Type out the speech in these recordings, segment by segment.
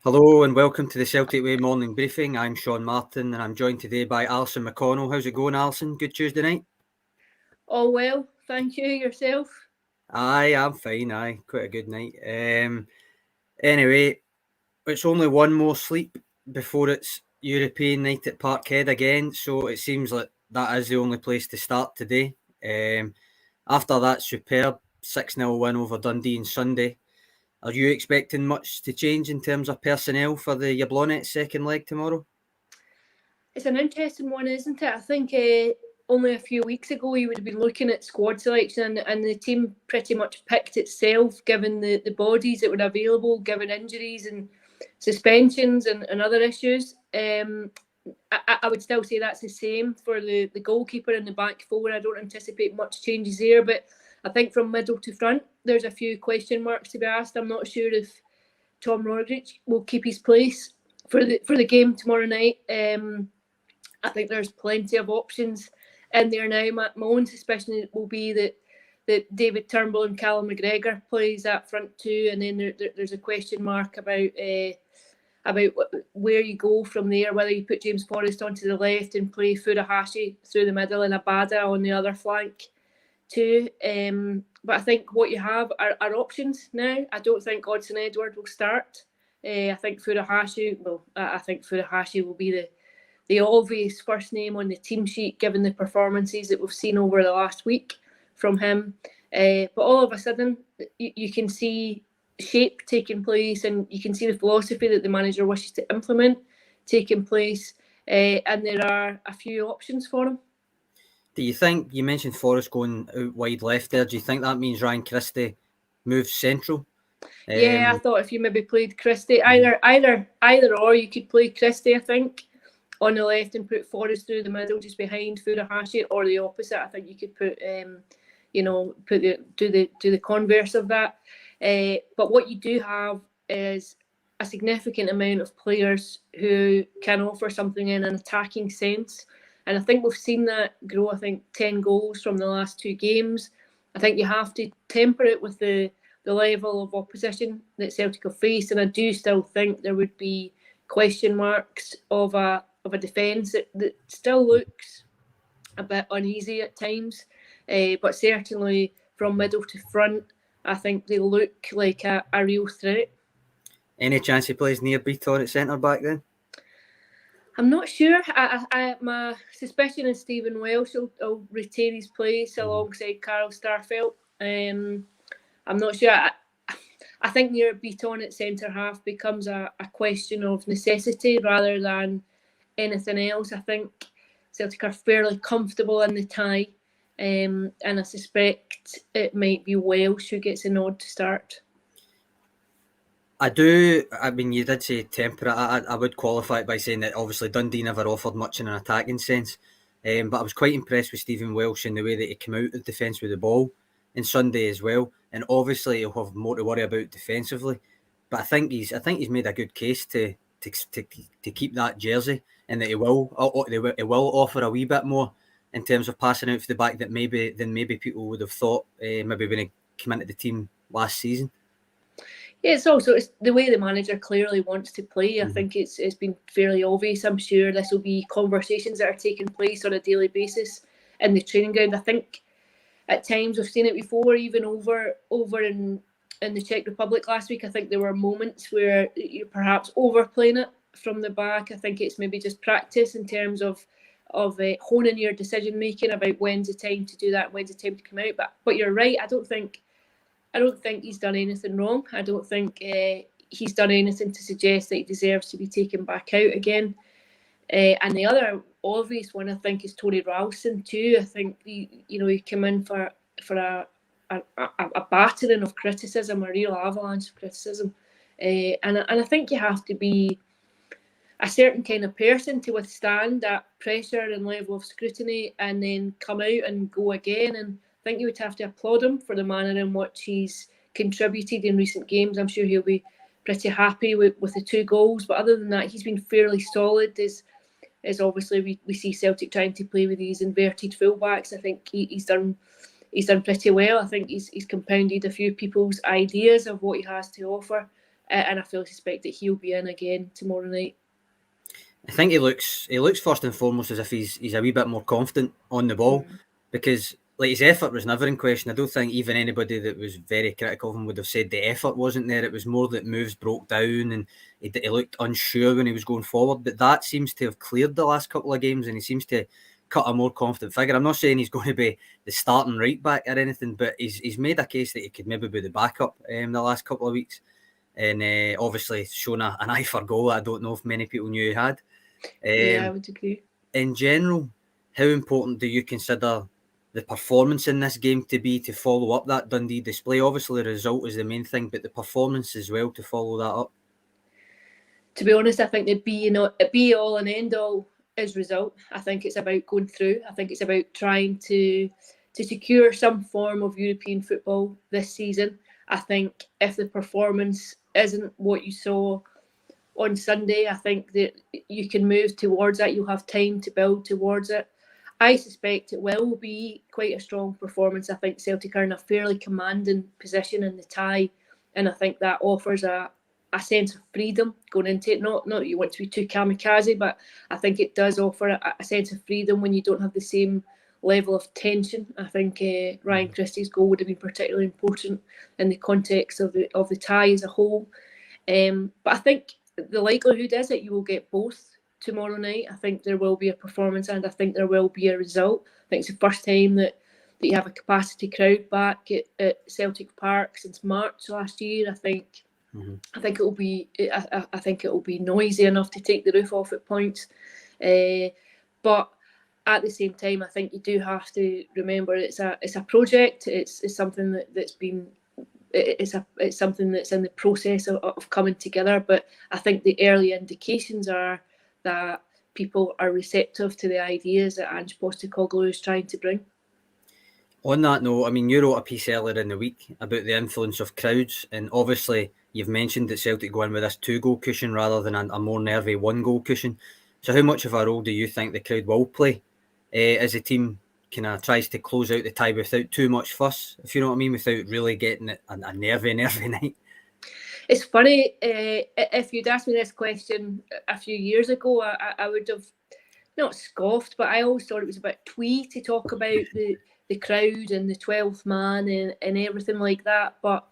Hello and welcome to the Celtic Way morning briefing. I'm Sean Martin and I'm joined today by Alison McConnell. How's it going, Alison? Good Tuesday night? All well, thank you. Yourself? Aye, I'm fine. Aye, quite a good night. Anyway, it's only one more sleep before it's European night at Parkhead again, so it seems like that is the only place to start today. After that superb 6-0 win over Dundee on Sunday, are you expecting much to change in terms of personnel for the Jablonec second leg tomorrow? It's an interesting one, isn't it? I think only a few weeks ago you would have been looking at squad selection and the team pretty much picked itself given the bodies that were available, given injuries and suspensions and other issues. I would still say that's the same for the goalkeeper and the back four. I don't anticipate much changes there, but I think from middle to front, there's a few question marks to be asked. I'm not sure if Tom Rogic will keep his place for the game tomorrow night. I think there's plenty of options in there now. My own suspicion will be that David Turnbull and Callum McGregor plays up front too, and then there's a question mark about where you go from there, whether you put James Forrest onto the left and play Furuhashi through the middle and Abada on the other flank too. But I think what you have are options now. I don't think Odsonne-Edouard will start. I think Furuhashi will be the obvious first name on the team sheet given the performances that we've seen over the last week from him. But all of a sudden, you can see shape taking place and you can see the philosophy that the manager wishes to implement taking place. And there are a few options for him. Do you think, you mentioned Forrest going out wide left there, do you think that means Ryan Christie moves central? Yeah, I thought if you maybe played Christie, either or, you could play Christie, I think, on the left and put Forrest through the middle just behind Furuhashi, or the opposite. I think you could put do the converse of that. But what you do have is a significant amount of players who can offer something in an attacking sense. And I think we've seen that grow. I think 10 goals from the last two games. I think you have to temper it with the level of opposition that Celtic have faced. And I do still think there would be question marks of a defence that still looks a bit uneasy at times. But certainly from middle to front, I think they look like a real threat. Any chance he plays near Beaton at centre back then? I'm not sure. My suspicion is Stephen Welsh will retain his place alongside Carl Starfelt. I'm not sure. I think near Beaton at centre half becomes a question of necessity rather than anything else. I think Celtic are fairly comfortable in the tie, and I suspect it might be Welsh who gets a nod to start. I do. I mean, you did say temperate. I would qualify it by saying that obviously Dundee never offered much in an attacking sense. But I was quite impressed with Stephen Welsh in the way that he came out of defence with the ball on Sunday as well. And obviously he'll have more to worry about defensively. But I think he's made a good case to keep that jersey, and that he will offer a wee bit more in terms of passing out for the back than maybe people would have thought maybe when he came into the team last season. Yeah, it's the way the manager clearly wants to play. I think it's been fairly obvious. I'm sure this will be conversations that are taking place on a daily basis in the training ground. I think at times we've seen it before, even over in the Czech Republic last week. I think there were moments where you're perhaps overplaying it from the back. I think it's maybe just practice in terms of honing your decision making about when's the time to do that, when's the time to come out. But you're right. I don't think he's done anything wrong. I don't think he's done anything to suggest that he deserves to be taken back out again. And the other obvious one, I think, is Tony Ralston too. I think he came in for a battering of criticism, a real avalanche of criticism. And I think you have to be a certain kind of person to withstand that pressure and level of scrutiny and then come out and go again. And I think you would have to applaud him for the manner in which he's contributed in recent games. I'm sure he'll be pretty happy with the 2 goals. But other than that, he's been fairly solid. As obviously we see Celtic trying to play with these inverted fullbacks. I think he's done pretty well. I think he's compounded a few people's ideas of what he has to offer. and I fully suspect that he'll be in again tomorrow night. I think he looks first and foremost as if he's a wee bit more confident on the ball, because like his effort was never in question. I don't think even anybody that was very critical of him would have said the effort wasn't there. It was more that moves broke down and he looked unsure when he was going forward. But that seems to have cleared the last couple of games, and he seems to cut a more confident figure. I'm not saying he's going to be the starting right back or anything, but he's made a case that he could maybe be the backup the last couple of weeks, and obviously shown an eye for goal that I don't know if many people knew he had. Yeah, I would agree. In general, how important do you consider the performance in this game to be to follow up that Dundee display? Obviously, the result is the main thing, but the performance as well to follow that up. To be honest, I think the be all and end all is result. I think it's about going through. I think it's about trying to secure some form of European football this season. I think if the performance isn't what you saw on Sunday, I think that you can move towards that. You'll have time to build towards it. I suspect it will be quite a strong performance. I think Celtic are in a fairly commanding position in the tie, and I think that offers a sense of freedom going into it. Not that you want to be too kamikaze, but I think it does offer a sense of freedom when you don't have the same level of tension. I think Ryan Christie's goal would have been particularly important in the context of the tie as a whole. But I think the likelihood is that you will get both tomorrow night. I think there will be a performance and I think there will be a result. I think it's the first time that you have a capacity crowd back at Celtic Park since March last year. I think it will be. I think it will be noisy enough to take the roof off at points, but at the same time, I think you do have to remember it's a project. It's something that's been. It's something that's in the process of coming together. But I think the early indications are that people are receptive to the ideas that Ange Postecoglou is trying to bring. On that note, I mean, you wrote a piece earlier in the week about the influence of crowds, and obviously you've mentioned that Celtic go in with this 2-goal cushion rather than a more nervy 1-goal cushion. So how much of a role do you think the crowd will play as the team kind of tries to close out the tie without too much fuss, if you know what I mean, without really getting it a nervy night? It's funny, if you'd asked me this question a few years ago, I would have not scoffed, but I always thought it was a bit twee to talk about the crowd and the 12th man and everything like that. But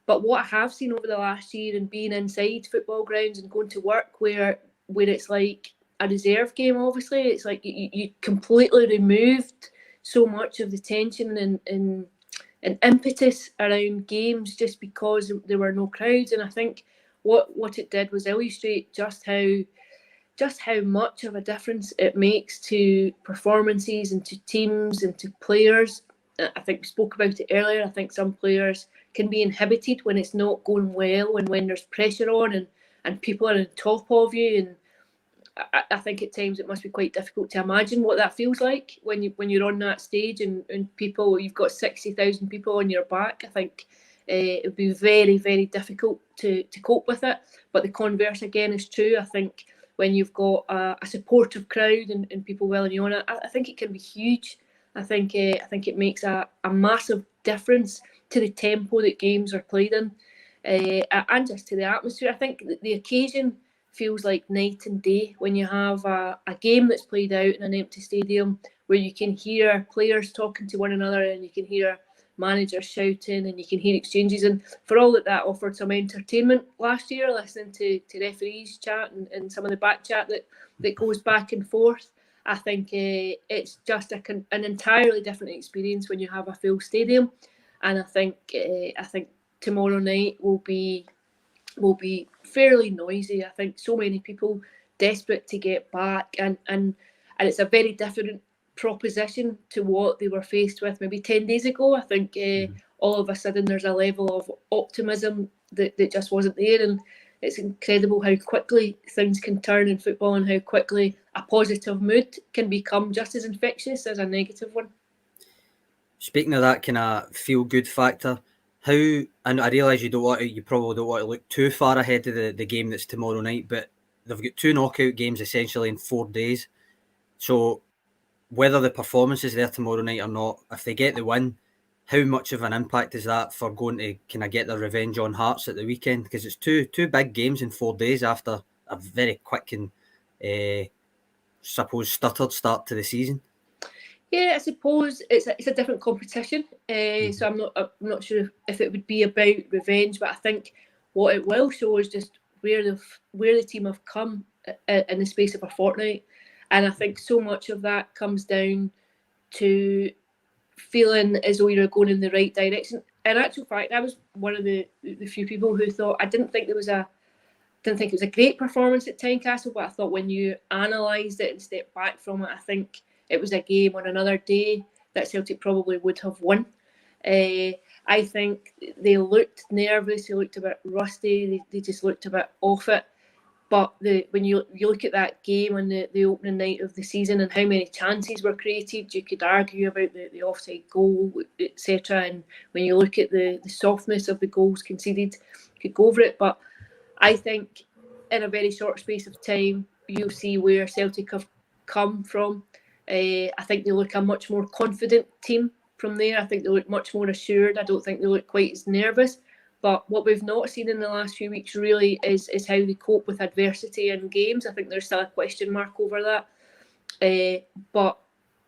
what I have seen over the last year and being inside football grounds and going to work where it's like a reserve game, obviously, it's like you completely removed so much of the tension and impetus around games just because there were no crowds. And I think what it did was illustrate just how much of a difference it makes to performances and to teams and to players. I think we spoke about it earlier. I think some players can be inhibited when it's not going well and when there's pressure on and people are on top of you. And I think at times it must be quite difficult to imagine what that feels like when you're on that stage and people, you've got 60,000 people on your back. I think it would be very, very difficult to cope with it. But the converse again is true. I think when you've got a supportive crowd and people willing you on it, I think it can be huge. I think it makes a massive difference to the tempo that games are played in, and just to the atmosphere. I think the occasion feels like night and day when you have a game that's played out in an empty stadium where you can hear players talking to one another and you can hear managers shouting and you can hear exchanges. And for all that offered some entertainment last year, listening to referees chat and some of the back chat that goes back and forth, I think it's just an entirely different experience when you have a full stadium. And I think tomorrow night will be fairly noisy. I think so many people desperate to get back, and it's a very different proposition to what they were faced with maybe 10 days ago. I think all of a sudden there's a level of optimism that just wasn't there, and it's incredible how quickly things can turn in football and how quickly a positive mood can become just as infectious as a negative one. Speaking of that kind of feel-good factor, and I realise you probably don't want to look too far ahead of the game that's tomorrow night, but they've got 2 knockout games essentially in 4 days. So whether the performance is there tomorrow night or not, if they get the win, how much of an impact is that for going to kind of get their revenge on Hearts at the weekend? Because it's two big games in 4 days after a very quick and suppose stuttered start to the season. Yeah, I suppose it's a different competition. So I'm not sure if it would be about revenge, but I think what it will show is just where the team have come in the space of a fortnight, and I think so much of that comes down to feeling as though you're going in the right direction. In actual fact, I was one of the few people who thought I didn't think it was a great performance at Tynecastle, but I thought when you analysed it and stepped back from it, I think it was a game on another day that Celtic probably would have won. I think they looked nervous, they looked a bit rusty, they just looked a bit off it. But when you look at that game on the opening night of the season and how many chances were created, you could argue about the offside goal, etc. And when you look at the softness of the goals conceded, you could go over it. But I think in a very short space of time, you'll see where Celtic have come from. I think they look a much more confident team from there. I think they look much more assured. I don't think they look quite as nervous. But what we've not seen in the last few weeks really is how they cope with adversity in games. I think there's still a question mark over that. But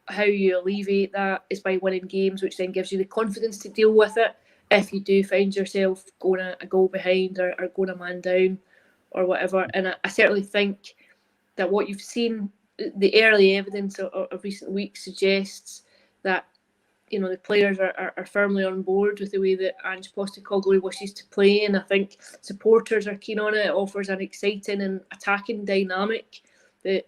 how you alleviate that is by winning games, which then gives you the confidence to deal with it if you do find yourself going a goal behind or going a man down or whatever. And I certainly think that what you've seen, the early evidence of recent weeks suggests that the players are firmly on board with the way that Ange Postecoglou wishes to play, and I think supporters are keen on it. It offers an exciting and attacking dynamic that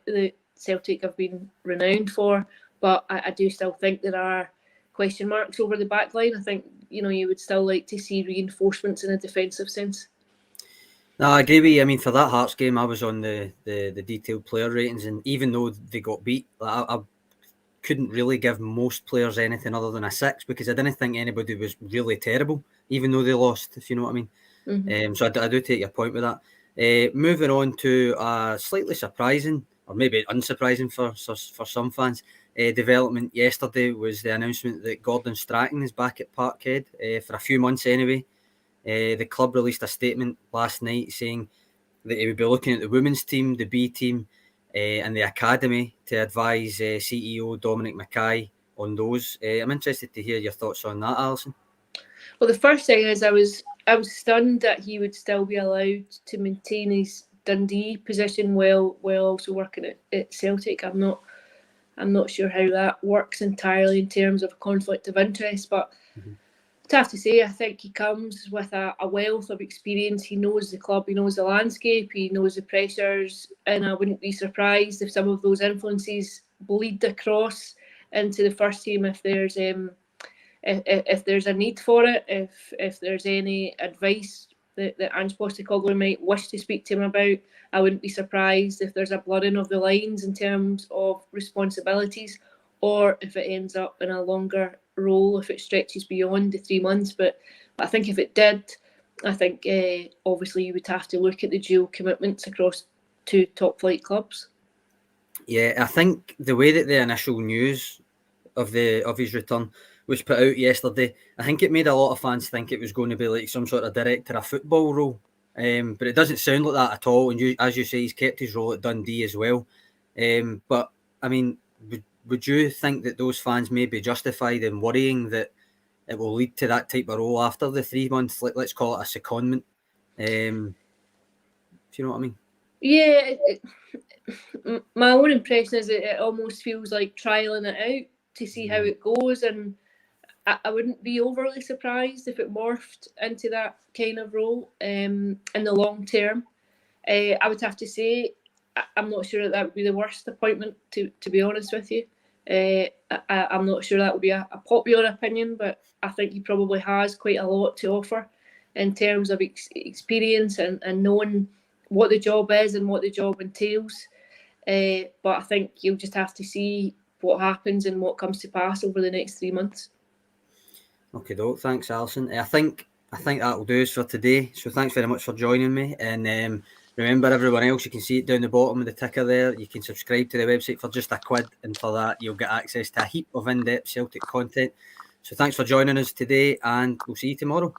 Celtic have been renowned for. But I do still think there are question marks over the back line. I think you would still like to see reinforcements in a defensive sense. No, I agree with you. I mean, for that Hearts game, I was on the detailed player ratings, and even though they got beat, I couldn't really give most players anything other than a 6 because I didn't think anybody was really terrible, even though they lost, if you know what I mean. Mm-hmm. So I do take your point with that. Moving on to a slightly surprising, or maybe unsurprising for some fans, development yesterday was the announcement that Gordon Strachan is back at Parkhead for a few months anyway. The club released a statement last night saying that he would be looking at the women's team, the B team, and the academy to advise CEO Dominic Mackay on those. I'm interested to hear your thoughts on that, Alison. Well, the first thing is I was stunned that he would still be allowed to maintain his Dundee position while also working at Celtic. I'm not sure how that works entirely in terms of a conflict of interest, but I have to say I think he comes with a wealth of experience. He knows the club, he knows the landscape, he knows the pressures, and I wouldn't be surprised if some of those influences bleed across into the first team if there's a need for it, if there's any advice that Ange Postecoglou might wish to speak to him about. I wouldn't be surprised if there's a blurring of the lines in terms of responsibilities, or if it ends up in a longer role, if it stretches beyond the 3 months. But I think if it did, I think obviously you would have to look at the dual commitments across 2 top flight clubs. Yeah, I think the way that the initial news of his return was put out yesterday, I think it made a lot of fans think it was going to be like some sort of director of football role. But it doesn't sound like that at all. And as you say, he's kept his role at Dundee as well. But I mean, would you think that those fans may be justified in worrying that it will lead to that type of role after the 3 months? Let's call it a secondment. If you know what I mean? Yeah, my own impression is it almost feels like trialing it out to see how it goes, and I wouldn't be overly surprised if it morphed into that kind of role in the long term. I would have to say I'm not sure that would be the worst appointment, to be honest with you. I'm not sure that would be a popular opinion, but I think he probably has quite a lot to offer in terms of experience and knowing what the job is and what the job entails. But I think you'll just have to see what happens and what comes to pass over the next 3 months. Okay, doke. Thanks, Alison. I think that'll do us for today. So thanks very much for joining me. And remember, everyone else, you can see it down the bottom of the ticker there. You can subscribe to the website for just £1, and for that, you'll get access to a heap of in-depth Celtic content. So thanks for joining us today, and we'll see you tomorrow.